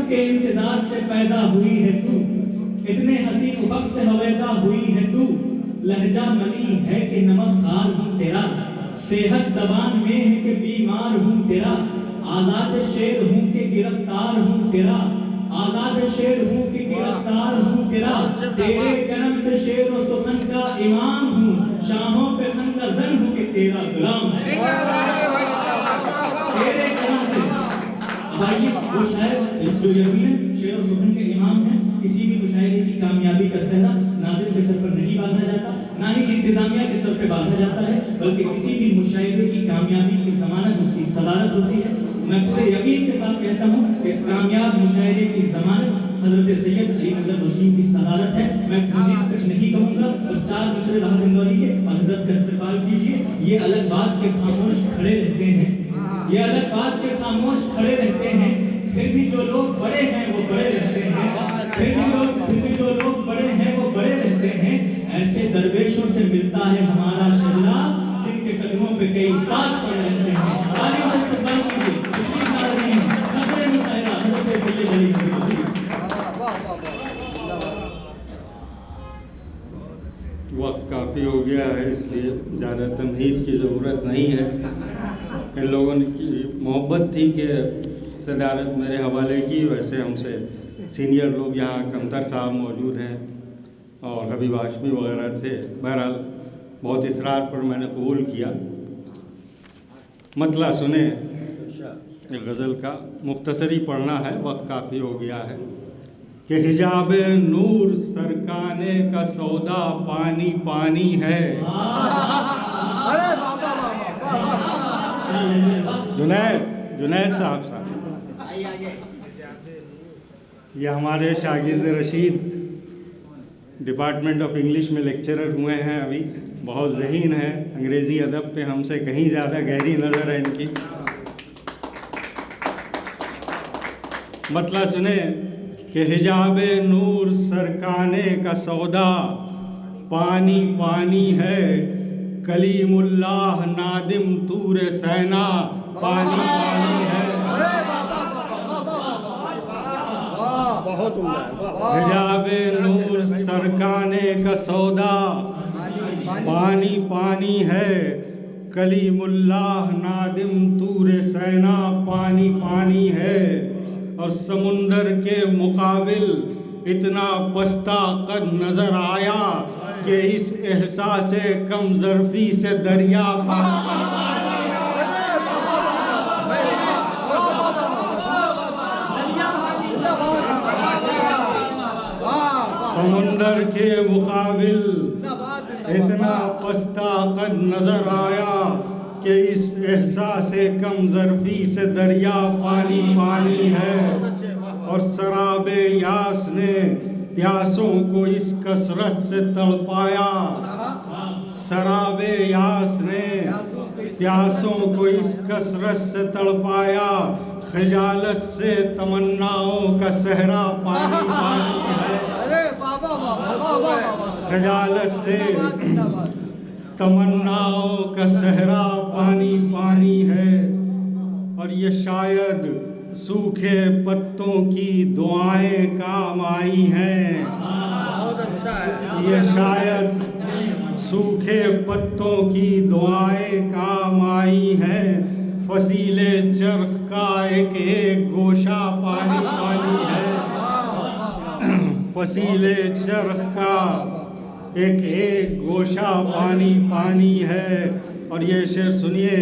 के इंतजार से पैदा हुई है तू, इतने हसीन उफक से हवेदा हुई है तू। लहजा मली है कि नमक खार हूँ तेरा, सेहत जबान में है कि बीमार हूँ तेरा। आजाद शेर हूँ कि गिरफ्तार हूँ तेरा, आजाद शेर हूँ कि गिरफ्तार हूँ तेरा। तेरे कर्म से शेर और सुखन का इमाम हूँ, शाहों पे खंदा जन हूँ कि तेरा गुलाम। तेरे कर्म से भाई वो शायर जो यकीनन शेर और सुखन के इमाम हैं, किसी भी मुशायरे की कामयाबी का सहरा नाज़िम के सर पर नहीं बांधा जाता, ना ही इंतजामिया के सर पे बांधा जाता है, बल्कि किसी भी मुशायरे की कामयाबी की जमानत उसकी सदारत होती है। मैं पूरे यकीन के साथ कहता हूँ कि इस कामयाब मुशायरे की जमानत हजरत सैयद अली नजर वसीम की सदारत है। मैं मजीद कुछ नहीं कहूँगा, बस 4 मिसरे राहत इंदौरी के और हजरत का इस्तेमाल कीजिए। ये अलग बात के खामोश खड़े रहते हैं, ये अलग बात के खामोश खड़े रहते हैं, फिर भी जो लोग बड़े हैं वो बड़े रहते हैं, फिर भी जो लोग बड़े हैं वो बड़े रहते हैं। ऐसे दरवेशों से मिलता है हमारा शजरा, जिनके कदमों पे कई ताज पड़े रहते हैं। तालियों से इस्तकबाल कीजिए तशरीफ ला रहे हैं सदर मुशायरा हजरत सैयद अली नजर वसीम। वक्त काफ़ी हो गया है, इसलिए ज़्यादा तमहीद की ज़रूरत नहीं है। इन लोगों की मोहब्बत थी कि सदारत मेरे हवाले की, वैसे हमसे सीनियर लोग यहाँ कमतर साहब मौजूद हैं और हबीब हाशमी वगैरह थे। बहरहाल बहुत इसरार पर मैंने कबूल किया। मतला सुने, एक गज़ल का मुख्तसरी पढ़ना है, वक्त काफ़ी हो गया है। कि हिजाब नूर सरकाने का सौदा पानी पानी है। जुनैद साहब ये हमारे शागिर्द रशीद डिपार्टमेंट ऑफ इंग्लिश में लेक्चरर हुए हैं, अभी बहुत ज़हीन है, अंग्रेज़ी अदब पे हमसे कहीं ज़्यादा गहरी नज़र है इनकी। मतलब सुने कि हिजाब नूर सरकाने का सौदा पानी पानी है, कलीमुल्लाह नादिम तूर सैना पानी पानी है। हिजाब नूर सरकाने का सौदा पानी पानी है, कलीमुल्लाह नादिम तूर सैना पानी पानी है। और समुंदर के मुकाबिल इतना पस्ता कद नजर आया कि इस एहसास कम ज़र्फ़ी से दरिया समुंदर के मुकाबिल इतना पस्ता कद नजर आया कि इस एहसास कम ज़र्फ़ी से दरिया पानी पानी है। और शराबे यास ने प्यासों को इस कसरत से तड़पाया, शराबे यास ने प्यासों को इस कसरत से तड़पाया, खजालत से तमन्नाओं का सहरा पानी पानी है। खजालत से तमन्नाओं का सहरा पानी पानी है। और ये शायद सूखे पत्तों की दुआएं काम आई हैं। बहुत अच्छा है। ये शायद सूखे पत्तों की दुआएं काम आई हैं। फसीले चरख का एक एक गोशा पानी पानी है। फसीले चरख का एक एक गोशा पानी पानी है। और ये शेर सुनिए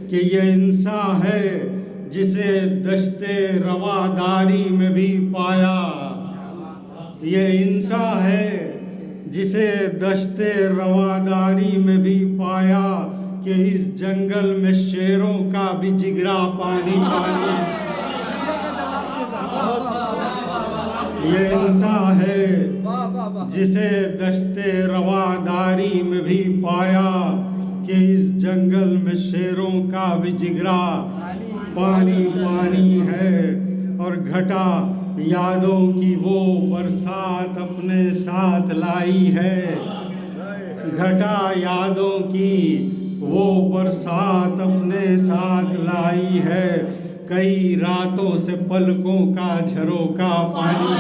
कि ये इंसान है जिसे दश्ते रवादारी में भी पाया। ये इंसान है जिसे दश्ते रवादारी में भी पाया कि इस जंगल में शेरों का भी जिगरा पानी पानी। ये इंसान है जिसे दश्ते रवादारी में भी पाया कि इस जंगल में शेरों का भी जिगरा पानी पानी है। और घटा यादों की वो बरसात अपने साथ लाई है। घटा यादों की वो बरसात अपने साथ लाई है। कई रातों से पलकों का झरोका पानी।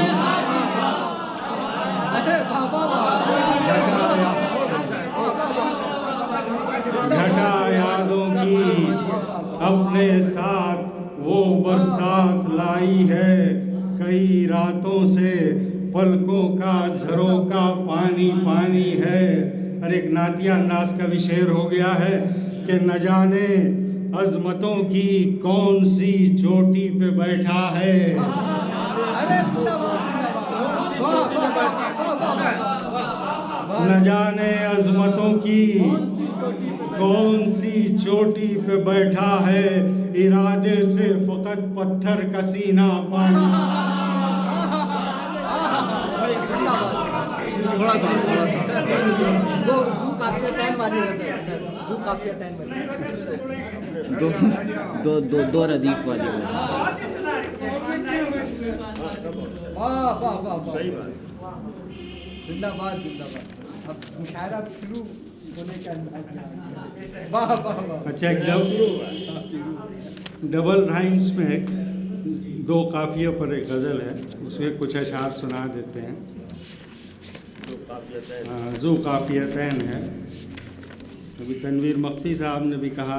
घटा यादों की अपने साथ वो बरसात लाई है, कई रातों से पलकों का झरोका पानी पानी है। और एक नातिया अंदाज का भी शेर हो गया है कि न जाने अजमतों की कौन सी चोटी पे बैठा है। न जाने अजमतों की कौन सी चोटी पे बैठा है, इरादे से फकत पत्थर का सीना पानी। थोड़ा सा वो जू काफी टाइम वाली रहता है सर, जू काफी टाइम दो रदीफ वाली। वाह वाह वाह, सही बात, जिंदाबाद जिंदाबाद। अब मुशायरा शुरू होने का वाह वाह वाह। अच्छा, डबल राइम्स में दो काफियों पर एक गज़ल है, उसमें कुछ अशार सुना देते हैं। ज़ू काफियतैन है। अभी तनवीर मख्ती साहब ने भी कहा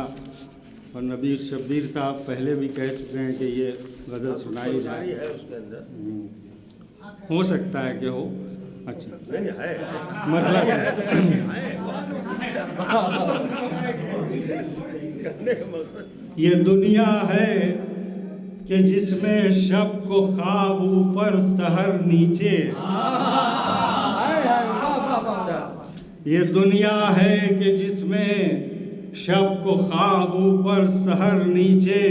और नबीर शब्बीर साहब पहले भी कह चुके हैं कि ये गज़ल सुनाई जाए। है उसके अंदर हो सकता है कि हो। अच्छा, नहीं है, मतलब कहने का मकसद ये दुनिया है कि जिसमें शब को ख्वाब ऊपर सहर नीचे। ये दुनिया है कि जिसमें शब को ख्वाब ऊपर सहर नीचे,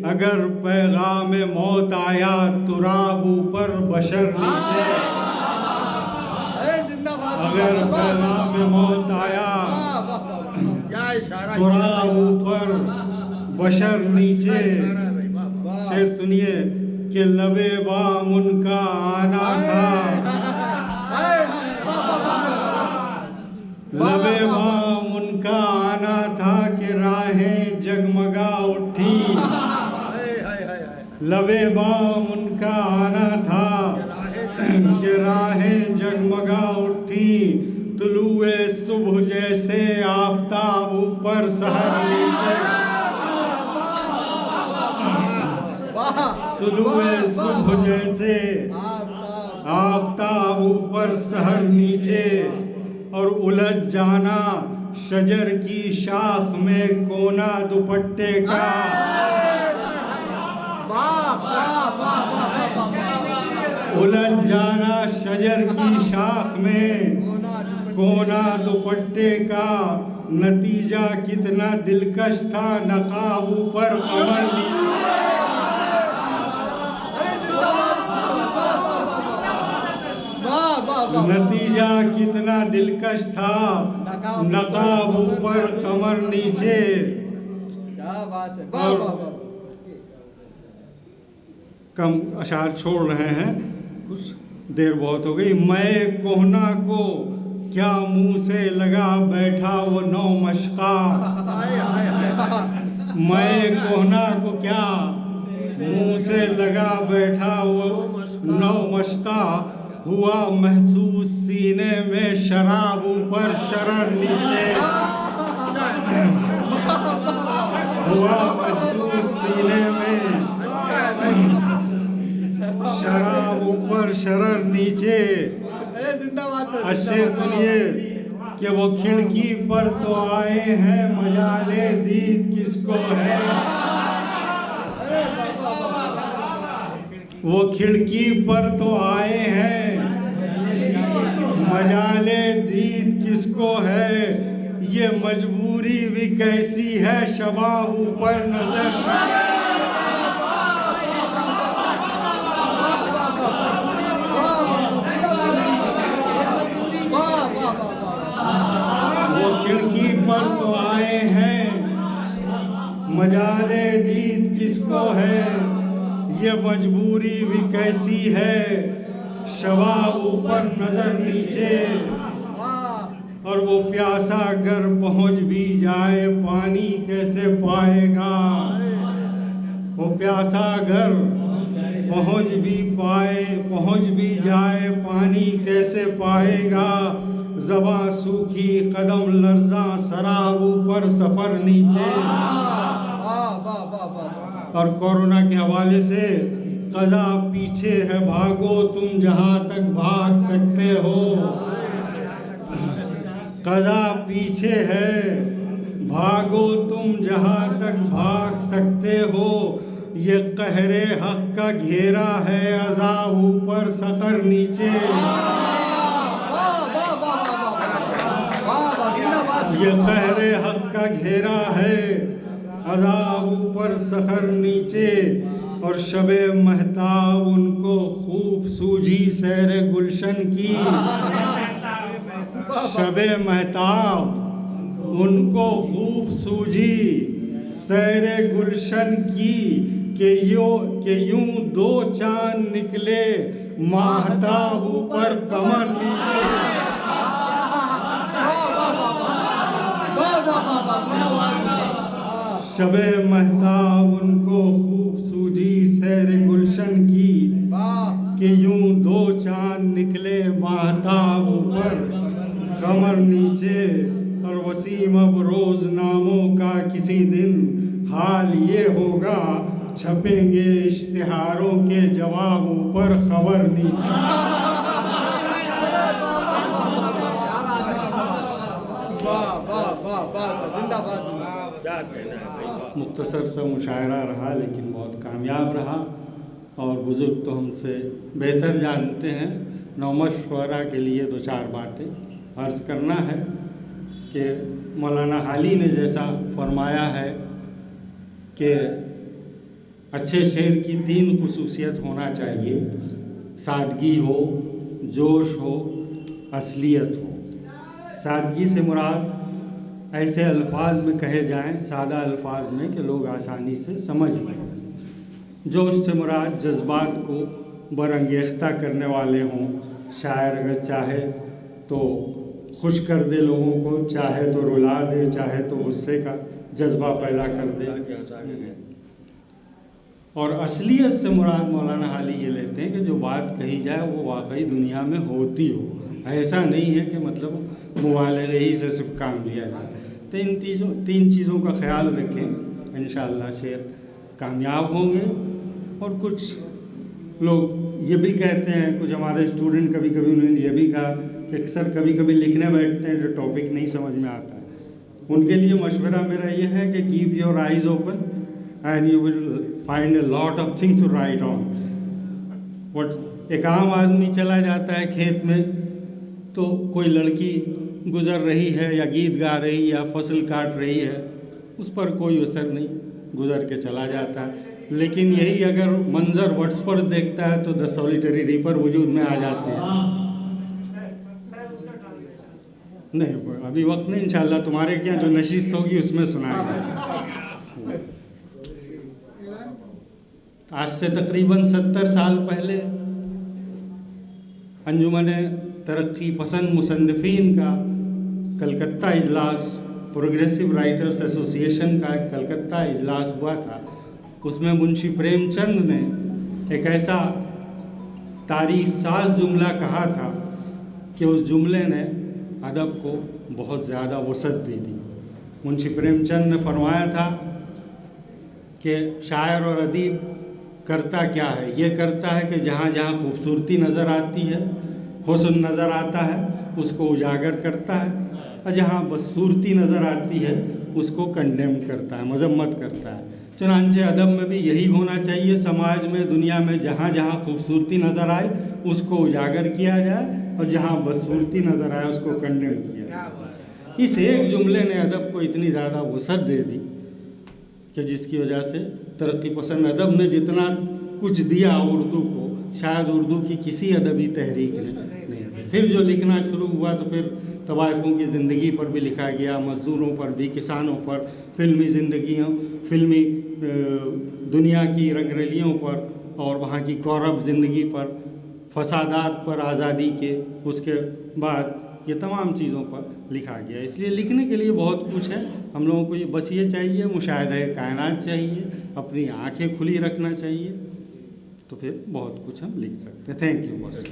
अगर पैगाम मौत आया तुराब ऊपर बशर नीचे। अगर पैगाम मौत आया क्या इशारा तुराब ऊपर बशर नीचे। इशारा है भाई, वाह वाह। शेर सुनिए कि लबे बाम उनका आना था, लबे बाम उनका आना था कि राहें जगमगा उठी। हाय हाय हाय हाय, लबे बाम उनका आना था कि राहें जगमगा उठी। तुलुए सुबह जैसे आफताब ऊपर सहर नीचे। तुलुए सुबह जैसे आफताब ऊपर सहर नीचे, और उलझ जाना शजर की शाख में कोना दुपट्टे का। उलझ जाना शजर की शाख में कोना दुपट्टे का, नतीजा कितना दिलकश था नकाब ऊपर कमर नीचे। नतीजा कितना दिलकश था नकाब ऊपर कमर नीचे। क्या बात है, वाह वाह वाह। कम अशार छोड़ रहे हैं, कुछ देर बहुत हो गई। मैं कोहना को क्या मुंह से लगा बैठा वो नौ मशका। हाय हाय हाय, मैं कोहना को क्या मुंह से लगा बैठा वो नौ मशका, हुआ महसूस सीने में शराब ऊपर शरर नीचे। हुआ महसूस सीने में शराब ऊपर शरर नीचे। शेर सुनिए कि वो खिड़की पर तो आए हैं मजाले दीद किसको है। वो खिड़की पर तो आए हैं मजाले दीद किसको है। ये मजबूरी भी कैसी है शबाब ऊपर नजर। वो खिड़की पर तो आए हैं मजाले दीद किसको है। ये मजबूरी भी कैसी है शबाब ऊपर नजर नीचे। और वो प्यासा अगर पहुंच भी जाए पानी कैसे पाएगा। वो प्यासा घर पहुँच भी जाए पानी कैसे पाएगा। ज़बां सूखी कदम लर्जा शराब ऊपर सफ़र नीचे। और कोरोना के हवाले से क़ज़ा पीछे है भागो तुम जहाँ तक भाग सकते हो। क़ज़ा पीछे है भागो तुम जहाँ तक भाग सकते हो। ये कहरे हक का घेरा है अज़ाब ऊपर सतर नीचे। ये कहरे हक का घेरा है अज़ाब ऊपर सखर नीचे। और शबे महताब उनको खूब सूझी सैर गुलशन की। शबे महताब उनको खूब सूझी सैर गुलशन की कि यूं दो चांद निकले महताब ऊपर कमर नीचे। शबे महताब उनको खूब सूझी सैर गुलशन की कि यूं दो चांद निकले महताब ऊपर कमर नीचे। और वसीम अब रोज़नामों का किसी दिन हाल ये होगा छपेंगे इश्तिहारों के जवाब ऊपर खबर नीचे। मुख्तसर सा मुशायरा रहा लेकिन बहुत कामयाब रहा। और बुज़ुर्ग तो हमसे बेहतर जानते हैं। नौमशवरा के लिए दो चार बातें अर्ज़ करना है कि मौलाना हाली ने जैसा फरमाया है कि अच्छे शेर की 3 खुसूसियत होना चाहिए। सादगी हो, जोश हो, असलियत हो। सादगी से मुराद ऐसे अल्फाज में कहे जाएं, सादा अल्फाज में, कि लोग आसानी से समझ लें। जोश से मुराद जज्बात को बरंगेख्ता करने वाले हों। शायर अगर चाहे तो खुश कर दे लोगों को, चाहे तो रुला दे, चाहे तो गुस्से का जज्बा पैदा कर दे। और असलियत से मुराद मौलाना हाली ये लेते हैं कि जो बात कही जाए वो वाकई दुनिया में होती हो। ऐसा नहीं है कि मतलब मुबालगे ही से सिर्फ काम लिया जाए। तो इन 3 चीज़ों का ख्याल रखें, इंशाअल्लाह शेर कामयाब होंगे। और कुछ लोग ये भी कहते हैं, कुछ हमारे स्टूडेंट कभी कभी उन्होंने ये भी कहा कि सर कभी कभी लिखने बैठते हैं जो टॉपिक नहीं समझ में आता है। उनके लिए मशवरा मेरा ये है कि keep your eyes open and you will find a lot of things to write on. But एक आम आदमी चला जाता है खेत में, तो कोई लड़की गुज़र रही है या गीत गा रही या फसल काट रही है, उस पर कोई असर नहीं, गुज़र के चला जाता है। लेकिन यही अगर मंज़र व्हाट्स पर देखता है तो द सॉलिटरी रीपर वजूद में आ जाते हैं। नहीं अभी वक्त नहीं, इंशाल्लाह तुम्हारे क्या जो नशीस होगी उसमें सुनाएंगे। आज से तकरीबन 70 साल पहले अंजुमन तरक्की पसंद मुसन्निफ़ीन का कलकत्ता इजलास, प्रोग्रेसिव राइटर्स एसोसिएशन का एक कलकत्ता इजलास हुआ था। उसमें मुंशी प्रेमचंद ने एक ऐसा तारीख साज जुमला कहा था कि उस जुमले ने अदब को बहुत ज़्यादा वसअत दे दी। मुंशी प्रेमचंद ने फरमाया था कि शायर और अदीब करता क्या है, ये करता है कि जहाँ जहाँ खूबसूरती नज़र आती है, हुस्न नज़र आता है, उसको उजागर करता है, और जहाँ बदसूरती नज़र आती है उसको कंडेम करता है, मजम्मत करता है। चुनांचे अदब में भी यही होना चाहिए। समाज में, दुनिया में जहाँ जहाँ खूबसूरती नज़र आए उसको उजागर किया जाए, और जहाँ बदसूरती नज़र आए उसको कंडेम किया जाए। इस एक जुमले ने अदब को इतनी ज़्यादा वसअत दे दी कि जिसकी वजह से तरक्की पसंद अदब ने जितना कुछ दिया उर्दू को, शायद उर्दू की किसी अदबी तहरीक ने नहीं दिया। फिर जो लिखना शुरू हुआ तो फिर तवाइफ़ों की ज़िंदगी पर भी लिखा गया, मज़दूरों पर भी, किसानों पर, फिल्मी ज़िंदगियों, फिल्मी दुनिया की रंगरलियों पर, और वहाँ की कौरव ज़िंदगी पर, फसादात पर आज़ादी के, उसके बाद ये तमाम चीज़ों पर लिखा गया। इसलिए लिखने के लिए बहुत कुछ है। हम लोगों को ये बस ये चाहिए, मुशाहिदा कायनात चाहिए, अपनी आंखें खुली रखना चाहिए, तो फिर बहुत कुछ हम लिख सकते हैं। थैंक यू बस।